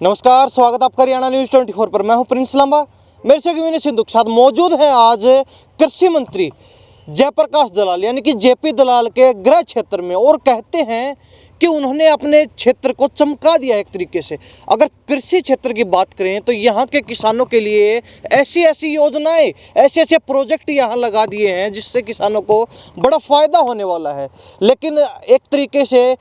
नमस्कार, स्वागत आपका हरियाणा न्यूज़ 24 पर। मैं हूं प्रिंस लांबा। मेरे से विनय सिंधु के साथ मौजूद हैं आज कृषि मंत्री जयप्रकाश दलाल यानी कि जेपी दलाल के गृह क्षेत्र में, और कहते हैं कि उन्होंने अपने क्षेत्र को चमका दिया एक तरीके से। अगर कृषि क्षेत्र की बात करें तो यहाँ के किसानों के लिए ऐसी ऐसी योजनाएं, ऐसे ऐसे प्रोजेक्ट यहाँ लगा दिए हैं जिससे किसानों को बड़ा फ़ायदा होने वाला है। लेकिन एक तरीके से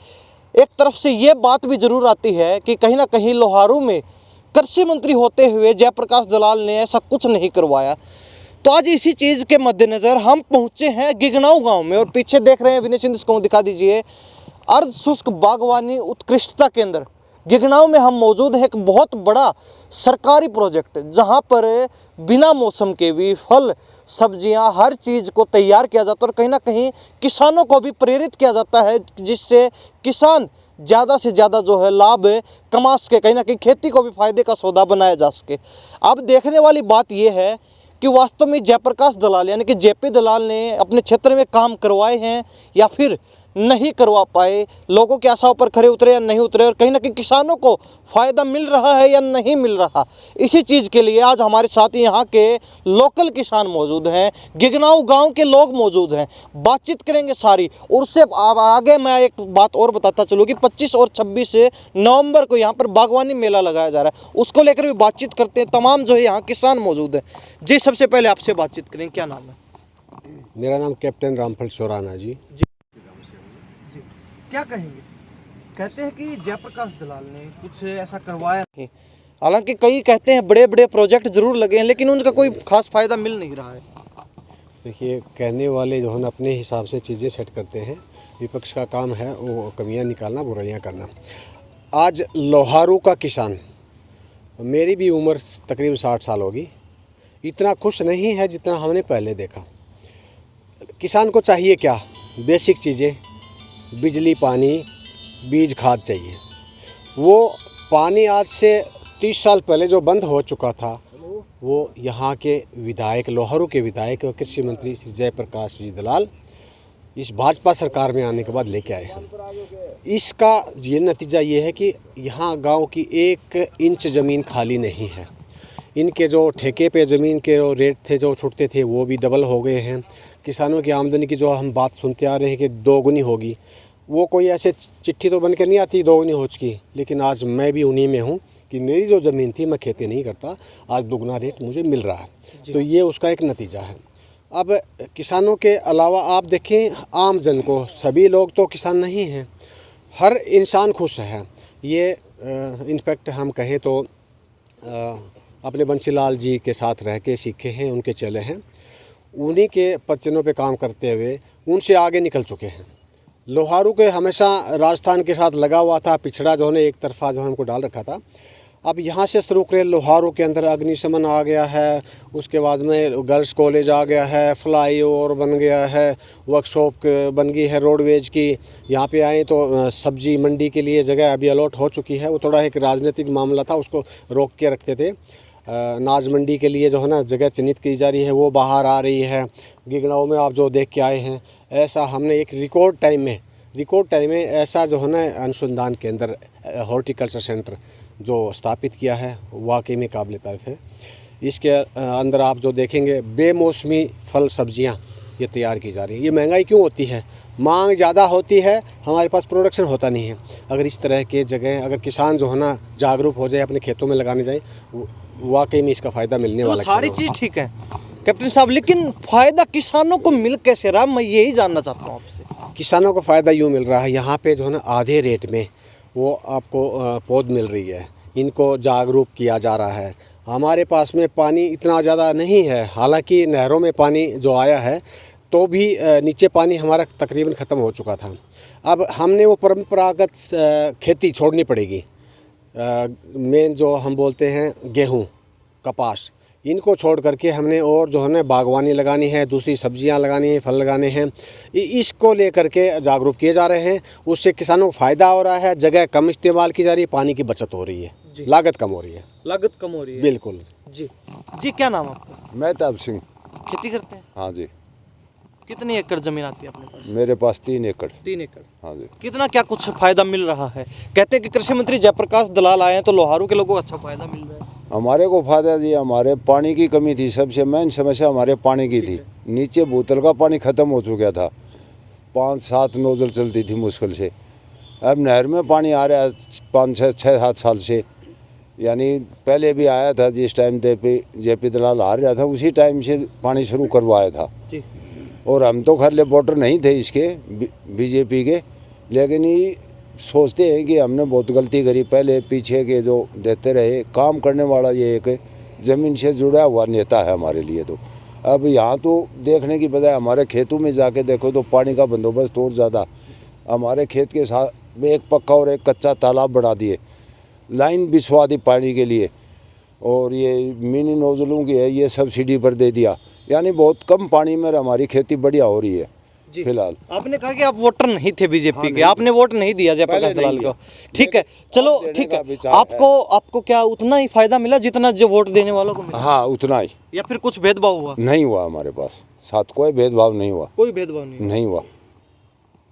एक तरफ से ये बात भी जरूर आती है कि कहीं ना कहीं लोहारू में कृषि मंत्री होते हुए जयप्रकाश दलाल ने ऐसा कुछ नहीं करवाया। तो आज इसी चीज़ के मद्देनज़र हम पहुंचे हैं गिगनाऊ गांव में, और पीछे देख रहे हैं विनय सिंह, इसको दिखा दीजिए, अर्ध शुष्क बागवानी उत्कृष्टता केंद्र गिगनाऊ में हम मौजूद हैं। एक बहुत बड़ा सरकारी प्रोजेक्ट जहां पर बिना मौसम के भी फल, सब्जियां, हर चीज़ को तैयार किया जाता है, और कहीं ना कहीं किसानों को भी प्रेरित किया जाता है जिससे किसान ज़्यादा से ज़्यादा जो है लाभ कमा सके, कहीं ना कहीं खेती को भी फायदे का सौदा बनाया जा सके। अब देखने वाली बात यह है कि वास्तव में जयप्रकाश दलाल यानी कि जेपी दलाल ने अपने क्षेत्र में काम करवाए हैं या फिर नहीं करवा पाए, लोगों की आशाओं पर खरे उतरे या नहीं उतरे, और कहीं ना कहीं किसानों को फ़ायदा मिल रहा है या नहीं मिल रहा। इसी चीज़ के लिए आज हमारे साथ यहाँ के लोकल किसान मौजूद हैं, गिगनाऊ गांव के लोग मौजूद हैं। बातचीत करेंगे सारी, और उससे आगे मैं एक बात और बताता चलूँ कि 25 और 26 नवंबर को यहाँ पर बागवानी मेला लगाया जा रहा है, उसको लेकर भी बातचीत करते हैं। तमाम जो है यहाँ किसान मौजूद हैं। जी, सबसे पहले आपसे बातचीत करें, क्या नाम है? मेरा नाम कैप्टन रामफल शोराना जी। क्या कहेंगे? कहते हैं कि जयप्रकाश दलाल ने कुछ ऐसा करवाया नहीं, हालांकि कई कहते हैं बड़े बड़े प्रोजेक्ट जरूर लगे हैं लेकिन उनका कोई खास फायदा मिल नहीं रहा है। देखिए, कहने वाले जो है ना अपने हिसाब से चीज़ें सेट करते हैं। विपक्ष का काम है वो कमियां निकालना, बुराइयां करना। आज लोहारू का किसान, मेरी भी उम्र तकरीबन 60 साल होगी, इतना खुश नहीं है जितना हमने पहले देखा। किसान को चाहिए क्या? बेसिक चीज़ें, बिजली, पानी, बीज, खाद चाहिए। वो पानी आज से 30 साल पहले जो बंद हो चुका था, वो यहाँ के विधायक, लोहारू के विधायक और कृषि मंत्री जयप्रकाश जी दलाल इस भाजपा सरकार में आने के बाद लेके आए हैं। इसका ये नतीजा ये है कि यहाँ गांव की 1 इंच ज़मीन खाली नहीं है। इनके जो ठेके पे ज़मीन के रेट थे जो छूटते थे वो भी डबल हो गए हैं। किसानों की आमदनी की जो हम बात सुनते आ रहे हैं कि दोगुनी होगी, वो कोई ऐसे चिट्ठी तो बन के नहीं आती दोगुनी हो चुकी, लेकिन आज मैं भी उन्हीं में हूँ कि मेरी जो ज़मीन थी, मैं खेती नहीं करता, आज दुगना रेट मुझे मिल रहा है। तो ये उसका एक नतीजा है। अब किसानों के अलावा आप देखें आम जन को, सभी लोग तो किसान नहीं हैं, हर इंसान खुश है। ये इनफैक्ट हम कहें तो अपने बंसीलाल जी के साथ रह के सीखे हैं, उनके चले हैं, उन्हीं के पचनों पे काम करते हुए उनसे आगे निकल चुके हैं। लोहारू के हमेशा राजस्थान के साथ लगा हुआ था, पिछड़ा जो है एक तरफा जो हमको डाल रखा था। अब यहाँ से शुरू करें, लोहारू के अंदर अग्निशमन आ गया है, उसके बाद में गर्ल्स कॉलेज आ गया है, फ्लाई ओवर बन गया है, वर्कशॉप बन गई है रोडवेज की। यहाँ पे आए तो सब्जी मंडी के लिए जगह अभी अलॉट हो चुकी है। वो थोड़ा एक राजनीतिक मामला था, उसको रोक के रखते थे। नाज मंडी के लिए जो है ना जगह चिन्हित की जा रही है, वो बाहर आ रही है। गिगनाऊ में आप जो देख के आए हैं, ऐसा हमने एक रिकॉर्ड टाइम में ऐसा जो है ना अनुसंधान केंद्र, हॉर्टिकल्चर सेंटर जो स्थापित किया है, वाकई में काबिल तारीफ़ है। इसके अंदर आप जो देखेंगे बेमौसमी फल सब्जियां ये तैयार की जा रही है। ये महंगाई क्यों होती है? मांग ज़्यादा होती है, हमारे पास प्रोडक्शन होता नहीं है। अगर इस तरह के जगह, अगर किसान जो है ना जागरूक हो जाए, अपने खेतों में लगाने जाए, वाकई में इसका फ़ायदा मिलने वाला है। सारी चीज़ ठीक है कैप्टन साहब, लेकिन फ़ायदा किसानों को मिल कैसे रहा, मैं यही जानना चाहता हूँ आपसे। किसानों को फ़ायदा यूँ मिल रहा है, यहाँ पे जो है ना आधे रेट में वो आपको पौध मिल रही है, इनको जागरूक किया जा रहा है। हमारे पास में पानी इतना ज़्यादा नहीं है, हालांकि नहरों में पानी जो आया है तो भी नीचे पानी हमारा तकरीबन ख़त्म हो चुका था। अब हमने वो परंपरागत खेती छोड़नी पड़ेगी। मेन जो हम बोलते हैं गेहूँ, कपास, इनको छोड़ करके हमने और जो है ना बागवानी लगानी है, दूसरी सब्जियां लगानी है, फल लगाने हैं। इसको लेकर के जागरूक किए जा रहे हैं। उससे किसानों को फ़ायदा हो रहा है, जगह कम इस्तेमाल की जा रही है, पानी की बचत हो रही है, लागत कम हो रही है। बिल्कुल जी। क्या नाम आपका? महताब सिंह। खेती करते हैं? हाँ जी। कितनी एकड़ जमीन आती है अपने पास? मेरे पास 3 एकड़। 3 एकड़। हाँ जी। कितना क्या कुछ फायदा मिल रहा है? कहते हैं कि कृषि मंत्री जयप्रकाश दलाल आए हैं तो लोहारू के लोगों को अच्छा फायदा मिल रहा है। हमारे को फायदा जी, हमारे पानी की कमी थी, सबसे मेन समस्या हमारे पानी की थी। नीचे बोतल का पानी ख़त्म हो चुका था, 5-7 नोजल चलती थी मुश्किल से। अब नहर में पानी आ रहा है 5-6-7 साल से, यानी पहले भी आया था जिस टाइम जेपी दलाल आ रहा था, उसी टाइम से पानी शुरू करवाया था जी। और हम तो खैर वोटर नहीं थे इसके बीजेपी के, लेकिन ये सोचते हैं कि हमने बहुत गलती करी। पहले पीछे के जो देते रहे, काम करने वाला ये एक ज़मीन से जुड़ा हुआ नेता है हमारे लिए। तो अब यहाँ तो देखने की बजाय हमारे खेतों में जाके देखो तो पानी का बंदोबस्त और ज़्यादा। हमारे खेत के साथ में एक पक्का और एक कच्चा तालाब बना दिए, लाइन बिछवा दी पानी के लिए, और ये मिनी नोजलों की है ये सब्सिडी पर दे दिया, यानी बहुत कम पानी में हमारी खेती बढ़िया हो रही है फिलहाल। आपने कहा कि आप वोटर नहीं थे बीजेपी के, आपने वोट नहीं दिया जयप्रकाश दलाल को, ठीक है, चलो ठीक है। आपको क्या उतना ही फायदा मिला जितना जो वोट देने वालों को मिला? हाँ उतना ही। या फिर कुछ भेदभाव हुआ? नहीं हुआ, हमारे पास साथ कोई भेदभाव नहीं हुआ। कोई भेदभाव नहीं हुआ।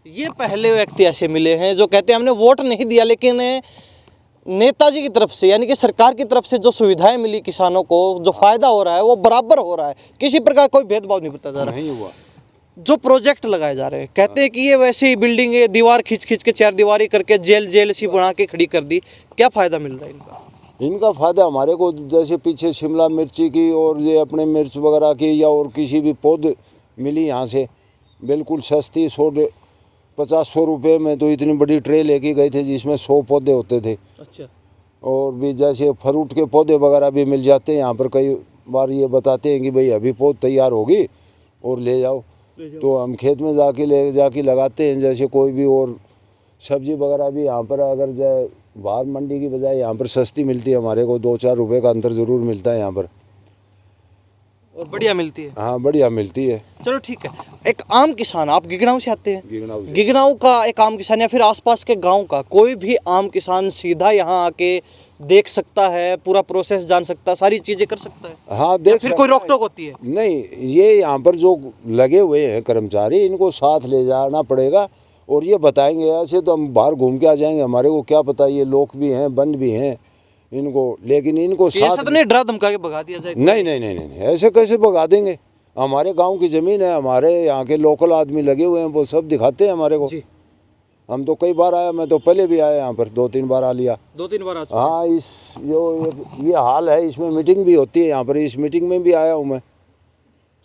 ये पहले व्यक्ति ऐसे मिले हैं जो कहते हैं हमने वोट नहीं दिया, लेकिन नेताजी की तरफ से यानी कि सरकार की तरफ से जो सुविधाएं मिली किसानों को, जो फायदा हो रहा है वो बराबर हो रहा है, किसी प्रकार कोई भेदभाव नहीं बता जा रहा। नहीं हुआ। जो प्रोजेक्ट लगाए जा रहे हैं, कहते हैं कि ये वैसे ही बिल्डिंग है, दीवार खींच खींच के 4 दीवारी करके जेल सी बना के खड़ी कर दी, क्या फायदा मिल रहा है इनका? इनका फ़ायदा हमारे को, जैसे पीछे शिमला मिर्ची की और ये अपने मिर्च वगैरह की या और किसी भी पौध मिली यहाँ से बिल्कुल सस्ती, 150-100 रुपये में। तो इतनी बड़ी ट्रे लेके गए थे जिसमें 100 पौधे होते थे। अच्छा। और भी जैसे फ्रूट के पौधे वगैरह भी मिल जाते हैं यहाँ पर। कई बार ये बताते हैं कि भाई अभी पौध तैयार होगी और ले जाओ, तो हम खेत में जाके लगाते हैं। जैसे कोई भी और सब्जी वगैरह भी यहाँ पर अगर जाए बाहर मंडी की बजाय यहाँ पर सस्ती मिलती है हमारे को, 2-4 रुपये का अंतर ज़रूर मिलता है यहाँ पर, और बढ़िया मिलती है। हाँ बढ़िया मिलती है। चलो ठीक है। एक आम किसान, आप गिगनाऊ से आते हैं? गिगनाऊ से। गिगनाऊ का एक आम किसान या फिर आसपास के गांव का कोई भी आम किसान सीधा यहाँ आके देख सकता है, पूरा प्रोसेस जान सकता है, सारी चीजें कर सकता है? हाँ या देख फिर कोई रोक टोक होती है? नहीं, ये यहाँ पर जो लगे हुए हैं कर्मचारी, इनको साथ ले जाना पड़ेगा और ये बताएंगे। ऐसे तो हम बाहर घूम के आ जाएंगे, हमारे को क्या पता, ये लोग भी हैं बंद भी हैं इनको, लेकिन इनको साथ तो नहीं डरा धमका के भगा दिया जाए? नहीं, ऐसे कैसे भगा देंगे? हमारे गांव की ज़मीन है, हमारे यहाँ के लोकल आदमी लगे हुए हैं, वो सब दिखाते हैं हमारे को। हम तो कई बार आया, मैं तो पहले भी आया यहाँ पर, 2-3 बार आ लिया। 2-3 बार आ चुके? हाँ, ये हाल है, इसमें मीटिंग भी होती है यहाँ पर, इस मीटिंग में भी आया हूँ मैं।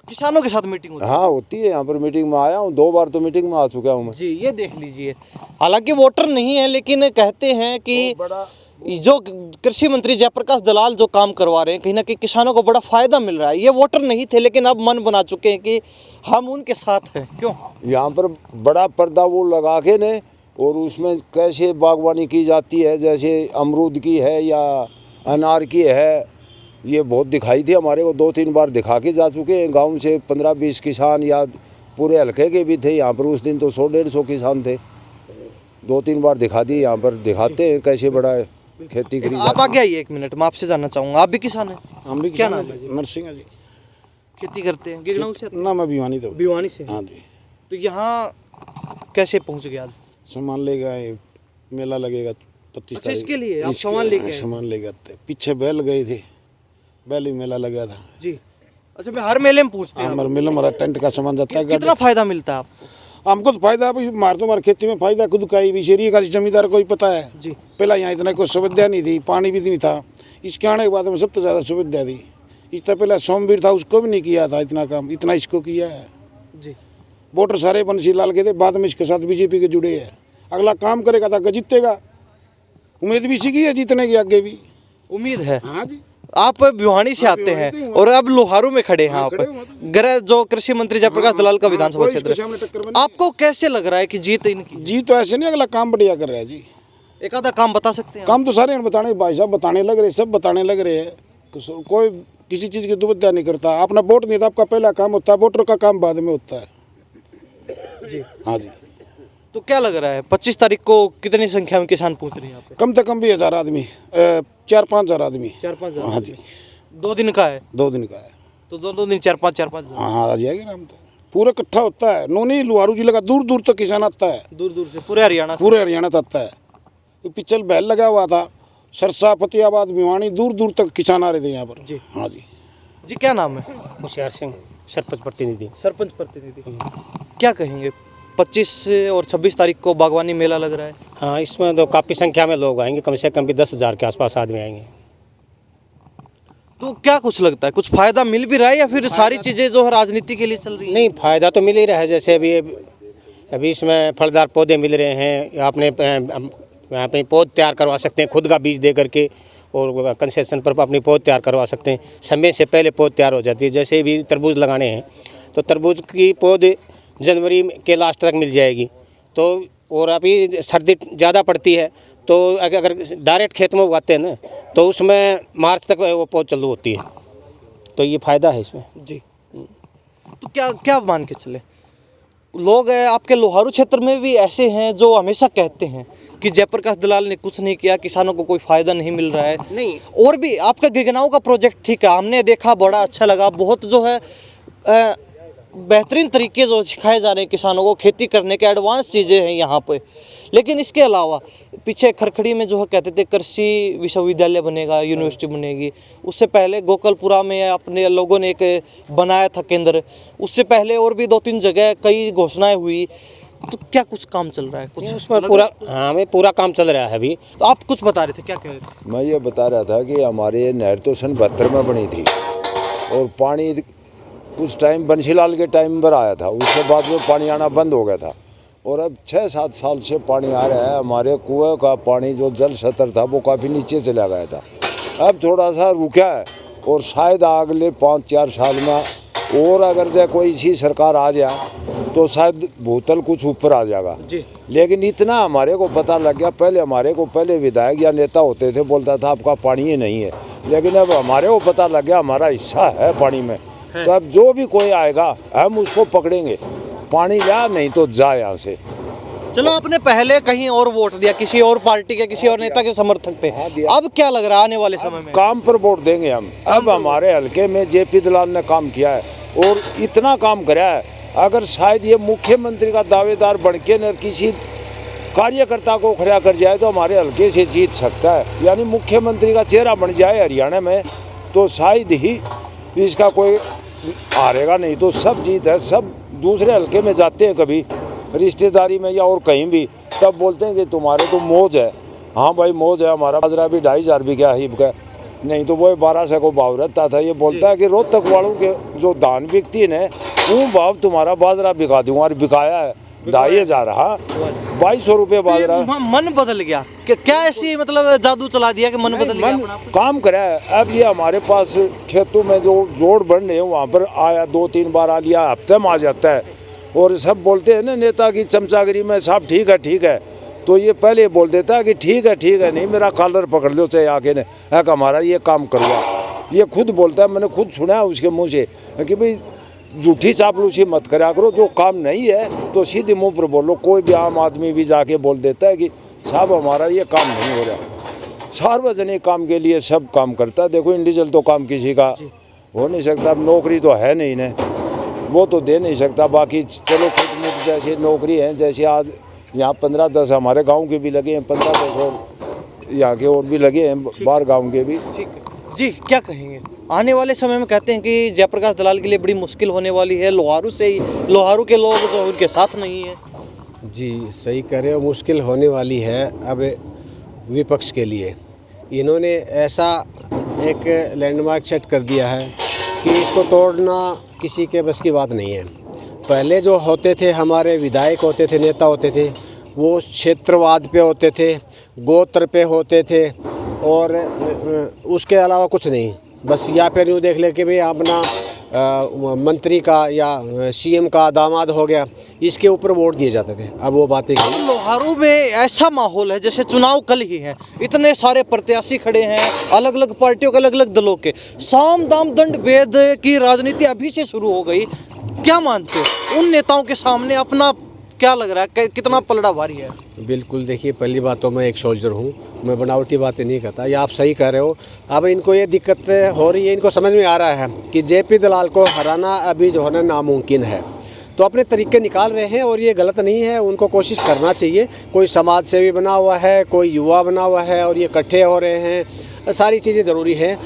किसानों के साथ मीटिंग होती है? हाँ होती है यहाँ पर, मीटिंग में आया हूँ 2 बार, तो मीटिंग में आ चुका हूँ मैं। जी, ये देख लीजिए, हालांकि वोटर नहीं है, लेकिन कहते हैं कि जो कृषि मंत्री जयप्रकाश दलाल जो काम करवा रहे हैं, कहीं ना कहीं किसानों को बड़ा फायदा मिल रहा है। ये वोटर नहीं थे, लेकिन अब मन बना चुके हैं कि हम उनके साथ हैं। क्यों? यहाँ पर बड़ा पर्दा वो लगा के ने, और उसमें कैसे बागवानी की जाती है, जैसे अमरूद की है या अनार की है, ये बहुत दिखाई थी हमारे को। 2-3 बार दिखा के जा चुके हैं। गांव से 15-20 किसान या पूरे हल्के के भी थे यहाँ पर, उस दिन तो 100-150 किसान थे। 2-3 बार दिखा दिए, यहाँ पर दिखाते हैं कैसे बड़ा खेती करी। आप आगे आइए 1 मिनट, मैं आपसे जानना चाहूँगा, आप भी किसान हैं? हम भी क्या किसान नाम हैं है जी, नरसिंह जी। खेती करते हैं? गिगनाऊ से? ना मैं भिवानी तो। भिवानी से? हाँ जी। तो यहाँ कैसे पहुँच गए आज? सामान ले गए, मेला लगेगा 25 अच्छा, तारीख। इसके लिए आप सामान लेके आए? सामान ले गए थे, पीछे बैल गए थे, बैल ही मेला लगा था जी। अच्छा, मैं हर मेले में पूछते हैं। हमारे मेले हमारा टेंट का सामान जाता है। कितना फायदा मिलता है आपको? हमको तो फायदा है, मार तो हमारे खेती में फायदा खुद का ही, शहरी का जमींदार को ही पता है जी। पहला यहाँ इतना कोई सुविधा नहीं थी, पानी भी नहीं था। इसके आने के बाद में सबसे ज़्यादा सुविधा थी। इससे पहले सोमवीर था, उसको भी नहीं किया था इतना काम, इतना इसको किया है जी। वोटर सारे बंसी लाल के थे, बाद में इसके साथ बीजेपी के जुड़े हैं। अगला काम करेगा तो जीतेगा, उम्मीद भी इसी की है जीतने की, आगे भी उम्मीद है। हाँ जी। आप भिवानी से आते हैं और अब लोहारू में खड़े हैं आप, गृह जो कृषि मंत्री जयप्रकाश दलाल का विधानसभा क्षेत्र, आपको कैसे लग रहा है कि जीत इनकी? जी तो ऐसे नहीं, अगला काम बढ़िया कर रहा है जी। एक आधा काम बता सकते हैं? काम तो सारे बताने, भाई साहब बताने लग रहे, सब बताने लग रहे हैं। कोई किसी चीज़ की दुविधा नहीं करता। अपना वोट नहीं था, आपका पहला काम होता है, वोटर का काम बाद में होता है जी। हाँ जी। तो क्या लग रहा है 25 तारीख को कितनी संख्या में किसान पहुंच रहे हैं यहाँ पे? कम से कम भी 1000 आदमी, 4-5 हज़ार आदमी। 4-5 हज़ार? हाँ जी। 2 दिन का है? 2 दिन का है। तो 2 दिन 4-5 हाँ आ जाएगी ना हम तो। पूरा इकट्ठा होता है। नोनी लोहारू जिले का दूर दूर तक किसान आता है, दूर दूर से पूरे हरियाणा से। पूरे हरियाणा तक आता है। तो पिछल बैल लगा हुआ था, सरसा, फतेहाबाद, भिवानी, दूर दूर तक किसान आ रहे थे यहाँ पर जी। हाँ जी। जी क्या नाम है? होशियार सिंह, सरपंच प्रतिनिधि। सरपंच प्रतिनिधि। क्या कहेंगे, 25 और 26 तारीख को बागवानी मेला लग रहा है। हाँ, इसमें तो काफ़ी संख्या में लोग आएंगे, कम से कम भी 10,000 के आसपास आदमी आएंगे। तो क्या कुछ लगता है, कुछ फायदा मिल भी रहा है या फिर सारी चीजें जो है राजनीति के लिए चल रही है? नहीं, फ़ायदा तो मिल ही रहा है। जैसे अभी इसमें फलदार पौधे मिल रहे हैं, आपने यहाँ पे पौध तैयार करवा सकते हैं खुद का बीज दे करके, और कंसेशन पर अपनी पौध तैयार करवा सकते हैं। समय से पहले पौध तैयार हो जाती है। जैसे भी तरबूज लगाने हैं तो तरबूज की पौध जनवरी के लास्ट तक मिल जाएगी। तो और अभी सर्दी ज़्यादा पड़ती है, तो अगर डायरेक्ट खेत में उगाते हैं ना, तो उसमें मार्च तक वो पौध चालू होती है। तो ये फ़ायदा है इसमें जी। तो क्या क्या मान के चले, लोग आपके लोहारू क्षेत्र में भी ऐसे हैं जो हमेशा कहते हैं कि जयप्रकाश दलाल ने कुछ नहीं किया, किसानों को कोई फ़ायदा नहीं मिल रहा है। नहीं, और भी आपका गिगनाऊ का प्रोजेक्ट ठीक है, हमने देखा, बड़ा अच्छा लगा, बहुत जो है बेहतरीन तरीके जो सिखाए जा रहे हैं किसानों को, खेती करने के एडवांस चीज़ें हैं यहाँ पे। लेकिन इसके अलावा पीछे खरखड़ी में जो है कहते थे कृषि विश्वविद्यालय बनेगा, यूनिवर्सिटी बनेगी। उससे पहले गोकलपुरा में अपने लोगों ने एक बनाया था केंद्र। उससे पहले और भी 2-3 जगह कई घोषणाएं हुई। तो क्या कुछ काम चल रहा है? कुछ उसमें पूरा, हाँ, में पूरा काम चल रहा है अभी। तो आप कुछ बता रहे थे, क्या कह रहे थे? मैं ये बता रहा था कि हमारे नहर तो सन 72 में बनी थी, और पानी कुछ टाइम बंशीलाल के टाइम पर आया था, उसके बाद में पानी आना बंद हो गया था। और अब 6-7 साल से पानी आ रहा है। हमारे कुएं का पानी जो जल स्तर था वो काफ़ी नीचे चला गया था, अब थोड़ा सा रुका है। और शायद अगले 5-4 साल में और अगर जो कोई इसी सरकार आ जाए तो शायद भूतल कुछ ऊपर आ जाएगा जी। लेकिन इतना हमारे को पता लग गया, पहले विधायक या नेता होते थे, बोलता था आपका पानी ही नहीं है, लेकिन अब हमारे को पता लग गया हमारा हिस्सा है पानी में। तो अब जो भी कोई आएगा हम उसको पकड़ेंगे, पानी ला नहीं तो जा यहाँ से। चलो, आपने पहले कहीं और वोट दिया, किसी और पार्टी के, किसी और नेता के समर्थक थे, अब क्या लग रहा है आने वाले समय में? काम पर वोट देंगे हम। अब हमारे हल्के में जेपी दलाल ने काम किया है और इतना काम कराया है, अगर शायद ये मुख्यमंत्री का दावेदार बन के न किसी कार्यकर्ता को खड़ा कर जाए तो हमारे हल्के से जीत सकता है। यानी मुख्यमंत्री का चेहरा बन जाए हरियाणा में तो शायद ही इसका कोई हारेगा, नहीं तो सब जीत है। सब दूसरे हल्के में जाते हैं कभी रिश्तेदारी में या और कहीं भी, तब बोलते हैं कि तुम्हारे तो मौज है। हाँ भाई मौज है, हमारा बाजरा भी 2,500 बिका हिब का, नहीं तो वो 1200 को भाव रहता था। ये बोलता है कि रोहतक वालों के जो धान बिकती है ना, वो भाव तुम्हारा बाजरा बिका दूंगा, और बिकाया है 2,500। हाँ, 2,200 रुपये बाजरा। मन बदल गया क्या ऐसी मतलब जादू चला दिया कि मन बदल गया? काम करा है। अब ये हमारे पास खेतों में जो जोड़ बन रहे हैं वहाँ पर आया 2-3 बार आ लिया, हफ्ते में आ जाता है। और सब बोलते हैं ना नेता की चमचागिरी में, साहब ठीक है, तो ये पहले बोल देता है कि ठीक है, नहीं मेरा कॉलर पकड़ लो चाहे आके ने हमारा ये काम करवा। ये खुद बोलता है, मैंने खुद सुना है उसके मुँह से कि भाई झूठी चापलूसी मत करा करो, जो काम नहीं है तो सीधे मुंह पर बोलो। कोई भी आम आदमी भी जाके बोल देता है कि साहब हमारा ये काम नहीं हो रहा। सार्वजनिक काम के लिए सब काम करता है। देखो इंडिविजुअल तो काम किसी का हो नहीं सकता, अब नौकरी तो है नहीं ने, वो तो दे नहीं सकता। बाकी चलो छोटी मोटी जैसी नौकरी है, जैसे आज यहाँ 15-10 हमारे गाँव के भी लगे हैं, 15-10 और यहाँ के और भी लगे हैं, बाहर गाँव के भी। जी, क्या कहेंगे आने वाले समय में? कहते हैं कि जयप्रकाश दलाल के लिए बड़ी मुश्किल होने वाली है, लोहारू के लोग जो उनके साथ नहीं है। जी सही कह रहे हो, मुश्किल होने वाली है अब विपक्ष के लिए। इन्होंने ऐसा एक लैंडमार्क सेट कर दिया है कि इसको तोड़ना किसी के बस की बात नहीं है। पहले जो होते थे हमारे विधायक होते थे, नेता होते थे, वो क्षेत्रवाद पे होते थे, गोत्र पे होते थे, और उसके अलावा कुछ नहीं। बस या फिर यूँ देख ले कि भाई अपना मंत्री का या सीएम का दामाद हो गया, इसके ऊपर वोट दिए जाते थे। अब वो बातें गई। लोहारू में ऐसा माहौल है जैसे चुनाव कल ही है, इतने सारे प्रत्याशी खड़े हैं, अलग अलग पार्टियों के, अलग अलग दलों के। साम दाम दंड भेद की राजनीति अभी से शुरू हो गई। क्या मानते हो उन नेताओं के सामने? अपना क्या लग रहा है, कितना पलड़ा भारी है? बिल्कुल, देखिए पहली बात तो मैं एक सोल्जर हूँ, मैं बनावटी बातें नहीं करता, ये आप सही कह रहे हो। अब इनको ये दिक्कत हो रही है, इनको समझ में आ रहा है कि जेपी दलाल को हराना अभी जो है ना नामुमकिन है। तो अपने तरीके निकाल रहे हैं और ये गलत नहीं है, उनको कोशिश करना चाहिए। कोई समाज सेवी बना हुआ है, कोई युवा बना हुआ है और ये इकट्ठे हो रहे हैं, सारी चीज़ें ज़रूरी हैं।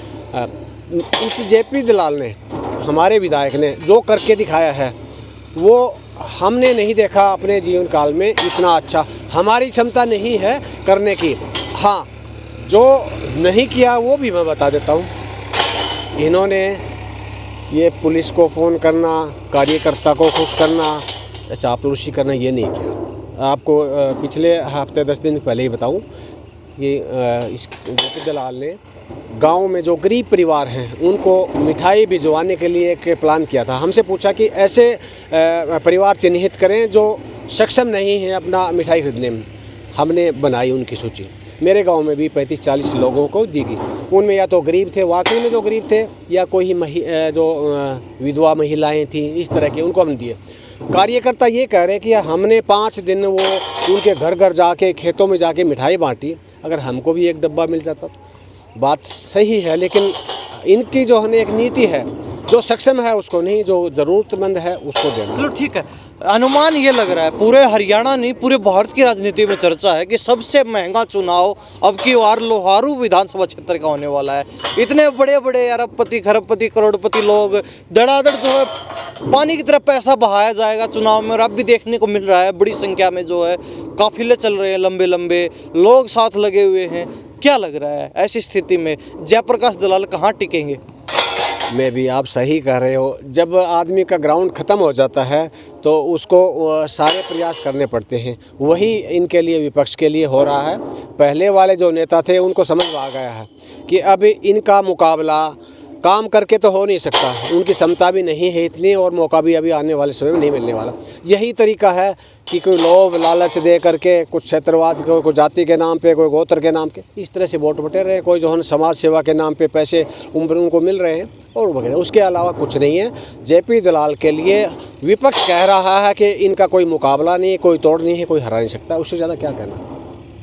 इस जेपी दलाल ने, हमारे विधायक ने जो करके दिखाया है वो हमने नहीं देखा अपने जीवन काल में इतना अच्छा। हमारी क्षमता नहीं है करने की। हाँ, जो नहीं किया वो भी मैं बता देता हूँ। इन्होंने ये पुलिस को फ़ोन करना, कार्यकर्ता को खुश करना, चापलूसी करना, ये नहीं किया। आपको पिछले हफ्ते 10 दिन पहले ही बताऊं, ये इस जेपी दलाल ने गांव में जो गरीब परिवार हैं उनको मिठाई भिजवाने के लिए एक प्लान किया था। हमसे पूछा कि ऐसे परिवार चिन्हित करें जो सक्षम नहीं हैं अपना मिठाई खरीदने में। हमने बनाई उनकी सूची। मेरे गांव में भी 35-40 लोगों को दी गई। उनमें या तो गरीब थे, वाकई में जो गरीब थे, या कोई जो विधवा महिलाएं थीं, इस तरह के, उनको हम दिए। कार्यकर्ता ये कह रहे हैं कि हमने 5 दिन वो उनके घर घर जाके, खेतों में जाके मिठाई बांटी। अगर हमको भी एक डब्बा मिल जाता तो बात सही है, लेकिन इनकी जो है एक नीति है, जो सक्षम है उसको नहीं, जो ज़रूरतमंद है उसको देना। चलो ठीक है, अनुमान ये लग रहा है पूरे हरियाणा नहीं पूरे भारत की राजनीति में चर्चा है कि सबसे महंगा चुनाव अब की बार लोहारू विधानसभा क्षेत्र का होने वाला है। इतने बड़े बड़े अरबपति, खरबपति, करोड़पति लोग धड़ाधड़ जो है पानी की तरह पैसा बहाया जाएगा चुनाव में। और अब भी देखने को मिल रहा है बड़ी संख्या में जो है काफिले चल रहे हैं, लंबे लंबे लोग साथ लगे हुए हैं। क्या लग रहा है ऐसी स्थिति में जयप्रकाश दलाल कहाँ टिकेंगे? मैं भी, आप सही कह रहे हो। जब आदमी का ग्राउंड ख़त्म हो जाता है तो उसको सारे प्रयास करने पड़ते हैं। वही इनके लिए, विपक्ष के लिए हो रहा है। पहले वाले जो नेता थे उनको समझ में आ गया है कि अब इनका मुकाबला काम करके तो हो नहीं सकता, उनकी क्षमता भी नहीं है इतनी, और मौका भी अभी आने वाले समय में नहीं मिलने वाला। यही तरीका है कि कोई लोभ लालच दे करके, कुछ क्षेत्रवाद को, कोई जाति के नाम पे, कोई गोत्र के नाम पे, इस तरह से वोट बटे रहे। कोई जो है समाज सेवा के नाम पे पैसे उनको मिल रहे हैं और वगैरह, उसके अलावा कुछ नहीं है। जेपी दलाल के लिए विपक्ष कह रहा है कि इनका कोई मुकाबला नहीं, कोई तोड़ नहीं है, कोई हरा नहीं सकता। उससे ज़्यादा क्या कहना?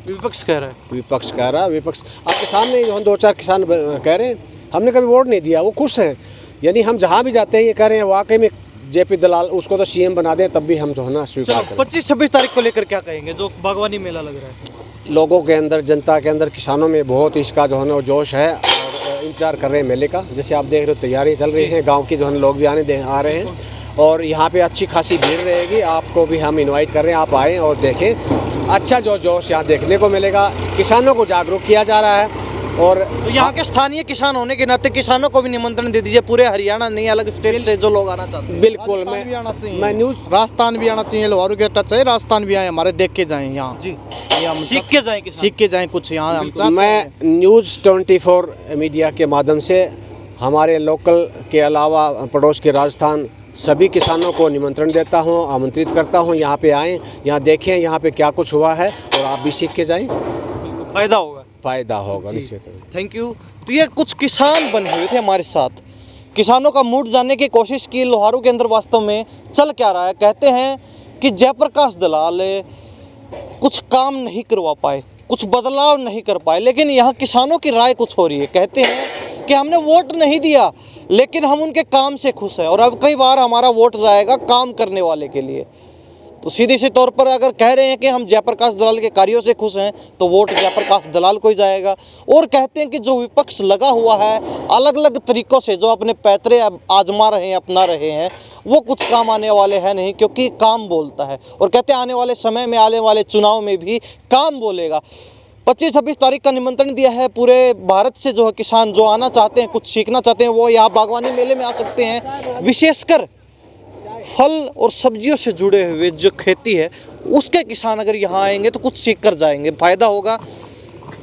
विपक्ष कह रहा है, विपक्ष कह रहा है। विपक्ष आपके सामने जो 2-4 किसान कह रहे हैं हमने कभी वोट नहीं दिया, वो खुश हैं। यानी हम जहाँ भी जाते हैं ये कह रहे हैं वाकई में जेपी दलाल उसको तो सीएम बना दें, तब भी हम जो है ना स्वीकार करें। 25-26 तारीख को लेकर क्या कहेंगे जो बागवानी मेला लग रहा है? लोगों के अंदर, जनता के अंदर, किसानों में बहुत इसका जो है ना जोश है और इंतजार कर रहे हैं मेले का। जैसे आप देख रहे हो तैयारी चल रही है, गाँव की जो है लोग भी आ रहे हैं और यहाँ पे अच्छी खासी भीड़ रहेगी। आपको भी हम इन्वाइट कर रहे हैं, आप आएँ और देखें। अच्छा जो जोश यहाँ देखने को मिलेगा। किसानों को जागरूक किया जा रहा है और तो यहाँ के स्थानीय किसान होने के नाते किसानों को भी निमंत्रण दे दीजिए, पूरे हरियाणा नहीं अलग स्टेट से जो लोग आना चाहते हैं। बिल्कुल, मैं न्यूज़ राजस्थान भी आना चाहिए, लोहारू के टच है, राजस्थान भी आए हमारे, देख के जाएं यहाँ जी, हम सीख के जाएं किसान। सीख के जाएं कुछ यहाँ हम चाहते मैं हैं। न्यूज़ 24 मीडिया के माध्यम से हमारे लोकल के अलावा पड़ोस के राजस्थान सभी किसानों को निमंत्रण देता हूँ, आमंत्रित करता हूँ। यहाँ पे आएँ, यहाँ देखें यहाँ पे क्या कुछ हुआ है और आप भी सीख के जाएँ, फायदा होगा। फ़ायदा होगा निश्चित। Thank you. तो ये कुछ किसान बने हुए थे हमारे साथ, किसानों का मूड जानने की कोशिश की, लोहारू के अंदर वास्तव में चल क्या रहा है। कहते हैं कि जयप्रकाश दलाल कुछ काम नहीं करवा पाए, कुछ बदलाव नहीं कर पाए, लेकिन यहाँ किसानों की राय कुछ हो रही है। कहते हैं कि हमने वोट नहीं दिया लेकिन हम उनके काम से खुश हैं और अब कई बार हमारा वोट जाएगा काम करने वाले के लिए। तो सीधे से तौर पर अगर कह रहे हैं कि हम जयप्रकाश दलाल के कार्यों से खुश हैं तो वोट जयप्रकाश दलाल को ही जाएगा। और कहते हैं कि जो विपक्ष लगा हुआ है अलग अलग तरीक़ों से, जो अपने पैतरे आजमा रहे हैं, अपना रहे हैं, वो कुछ काम आने वाले हैं नहीं, क्योंकि काम बोलता है। और कहते हैं आने वाले समय में, आने वाले चुनाव में भी काम बोलेगा। 25-26 तारीख का निमंत्रण दिया है। पूरे भारत से जो है किसान जो आना चाहते हैं, कुछ सीखना चाहते हैं, वो यहाँ बागवानी मेले में आ सकते हैं। विशेषकर फल और सब्जियों से जुड़े हुए जो खेती है उसके किसान अगर यहाँ आएंगे तो कुछ सीख कर जाएंगे, फ़ायदा होगा।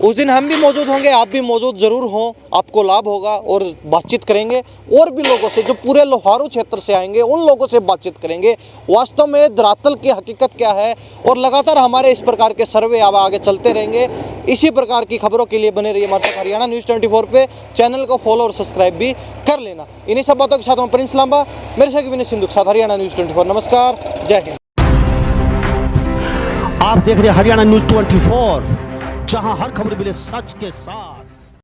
उस दिन हम भी मौजूद होंगे, आप भी मौजूद ज़रूर हों, आपको लाभ होगा। और बातचीत करेंगे और भी लोगों से जो पूरे लोहारू क्षेत्र से आएंगे, उन लोगों से बातचीत करेंगे वास्तव में धरातल की हकीकत क्या है। और लगातार हमारे इस प्रकार के सर्वे अब आगे चलते रहेंगे। इसी प्रकार की खबरों के लिए बने रहिए हमारे साथ हरियाणा न्यूज़ 24 पे। चैनल को फॉलो और सब्सक्राइब भी कर लेना। इन्हीं सब बातों के साथ मैं प्रिंस लांबा, मेरे साथ विनय सिंधु के साथ हरियाणा न्यूज़ 24। नमस्कार, जय हिंद। आप देख रहे हैं हरियाणा न्यूज़ 24, जहां हर खबर मिले सच के साथ।